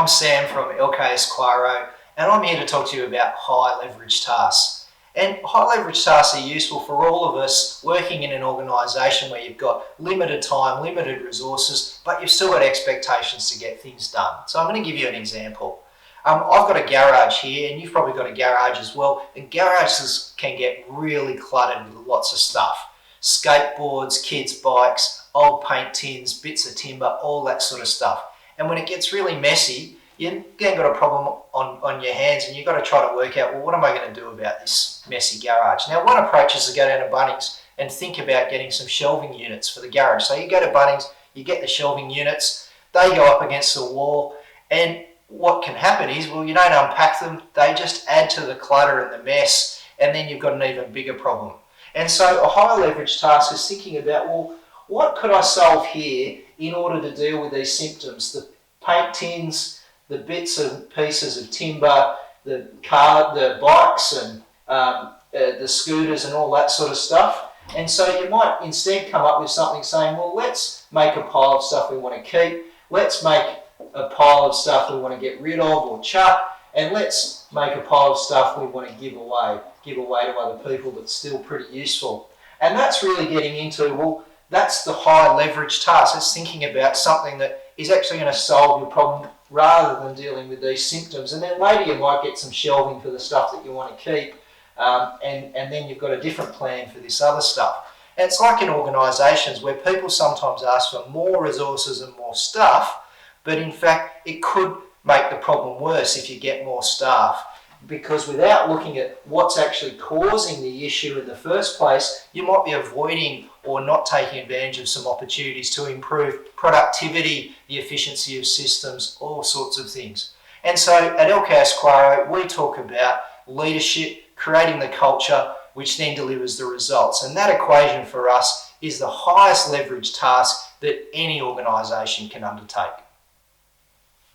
I'm Sam from LKS Quaero, and I'm here to talk to you about high leverage tasks. And high leverage tasks are useful for all of us working in an organisation where you've got limited time, limited resources, but you've still got expectations to get things done. So I'm going to give you an example. I've got a garage here, and you've probably got a garage as well, and garages can get really cluttered with lots of stuff. Skateboards, kids' bikes, old paint tins, bits of timber, all that sort of stuff. And when it gets really messy, you've then got a problem on your hands, and you've got to try to work out, well, what am I going to do about this messy garage? Now, one approach is to go down to Bunnings and think about getting some shelving units for the garage. So you go to Bunnings, you get the shelving units, they go up against the wall, and what can happen is, well, you don't unpack them, they just add to the clutter and the mess, and then you've got an even bigger problem. And so a high leverage task is thinking about, well, what could I solve here in order to deal with these symptoms? The paint tins, the bits and pieces of timber, the bikes and the scooters and all that sort of stuff. And so you might instead come up with something saying, well, let's make a pile of stuff we want to keep. Let's make a pile of stuff we want to get rid of or chuck. And let's make a pile of stuff we want to give away to other people that's still pretty useful. And that's really getting into, well, that's the high leverage task. It's thinking about something that is actually going to solve your problem rather than dealing with these symptoms. And then later you might get some shelving for the stuff that you want to keep, and then you've got a different plan for this other stuff. And it's like in organisations where people sometimes ask for more resources and more staff, but in fact it could make the problem worse if you get more staff. Because without looking at what's actually causing the issue in the first place, you might be avoiding or not taking advantage of some opportunities to improve productivity, the efficiency of systems, all sorts of things. And so at LKS Quaero, we talk about leadership, creating the culture, which then delivers the results. And that equation for us is the highest leverage task that any organisation can undertake.